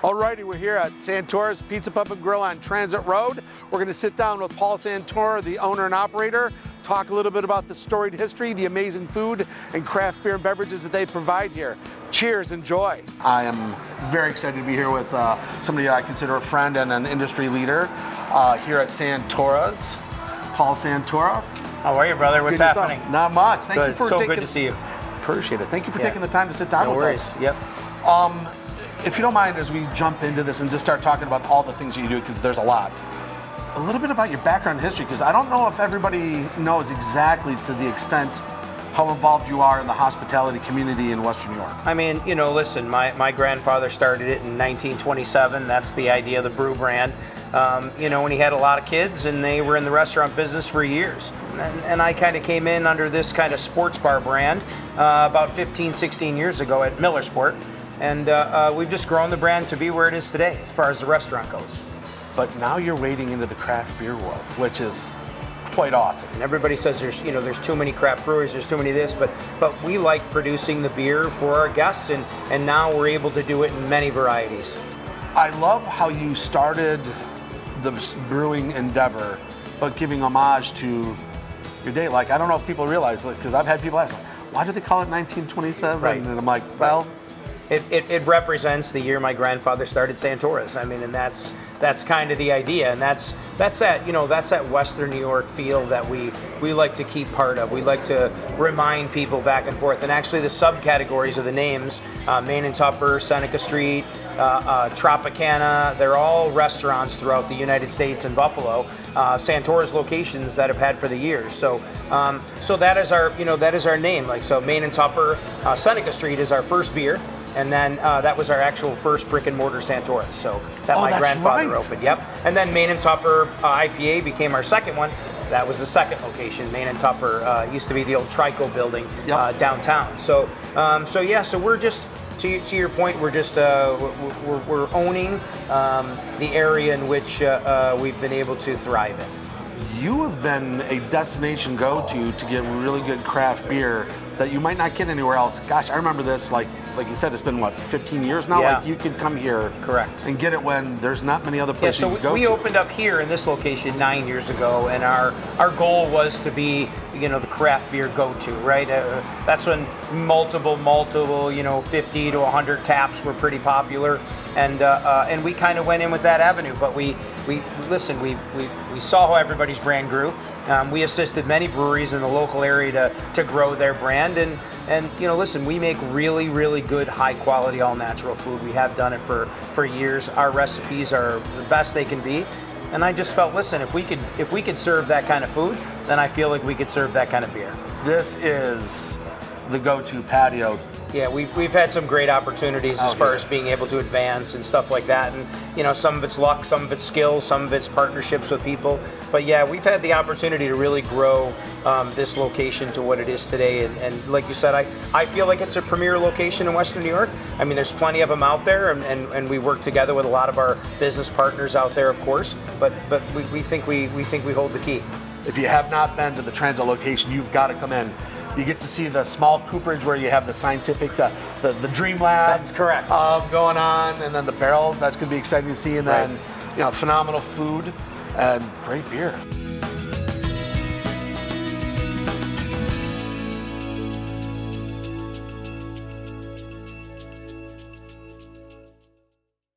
Alrighty, we're here at Santora's Pizza Pub and Grill on Transit Road. We're going to sit down with Paul Santora, the owner and operator, talk a little bit about the storied history, the amazing food and craft beer and beverages that they provide here. Cheers, enjoy. I am very excited to be here with somebody I consider a friend and an industry leader here at Santora's. Paul Santora. How are you, brother? What's happening? Not much. Thank you for so good to see you. Appreciate it. Thank you for taking the time to sit down with us. Yep. If you don't mind, as we jump into this and just start talking about all the things you do, because there's a lot, a little bit about your background and history, because I don't know if everybody knows exactly to the extent how involved you are in the hospitality community in Western New York. I mean, you know, listen, my grandfather started it in 1927. That's the idea of the brew brand. You know, when he had a lot of kids and they were in the restaurant business for years. And I kind of came in under this kind of sports bar brand about 15, 16 years ago at Millersport. And we've just grown the brand to be where it is today as far as the restaurant goes. But now you're wading into the craft beer world, which is quite awesome. And everybody says there's too many craft breweries, there's too many of this, but we like producing the beer for our guests, and now we're able to do it in many varieties. I love how you started the brewing endeavor, but giving homage to your date. Like, I don't know if people realize, because I've had people ask, like, why do they call it 1927? Right. And I'm like, well, It represents the year my grandfather started Santora's. I mean, and that's kind of the idea, and that's that Western New York feel that we like to keep part of. We like to remind people back and forth, and actually the subcategories of the names, Main and Tupper, Seneca Street, Tropicana, they're all restaurants throughout the United States and Buffalo, Santora's locations that have had for the years. So that is our name. Like, so Main and Tupper, Seneca Street is our first beer. And then that was our actual first brick and mortar Santora's. So that my grandfather opened. Yep. And then Main and Tupper IPA became our second one. That was the second location. Main and Tupper used to be the old Trico building downtown. So we're just to your point. We're just we're owning the area in which we've been able to thrive in. You have been a destination go-to to get really good craft beer that you might not get anywhere else. Gosh, I remember this, like you said, it's been, 15 years now? Yeah. Like, you could come here Correct. And get it when there's not many other places you can go we to. opened up here in this location 9 years ago, and our goal was to be, the craft beer go-to, right? That's when multiple, 50 to 100 taps were pretty popular, and we kind of went in with that avenue. But we saw how everybody's brand grew. We assisted many breweries in the local area to grow their brand, and we make really, really good, high quality, all natural food. We have done it for years. Our recipes are the best they can be. And I just felt, if we could serve that kind of food, then I feel like we could serve that kind of beer. This is the go-to patio. Yeah, we've had some great opportunities as far as being able to advance and stuff like that. And, some of it's luck, some of it's skill, some of it's partnerships with people. But yeah, we've had the opportunity to really grow this location to what it is today. And like you said, I feel like it's a premier location in Western New York. I mean, there's plenty of them out there, and we work together with a lot of our business partners out there, of course. But we think we hold the key. If you have not been to the Transit location, you've got to come in. You get to see the small cooperage where you have the scientific, the Dream Lab. That's correct. Going on, and then the barrels. That's going to be exciting to see, and then phenomenal food and great beer.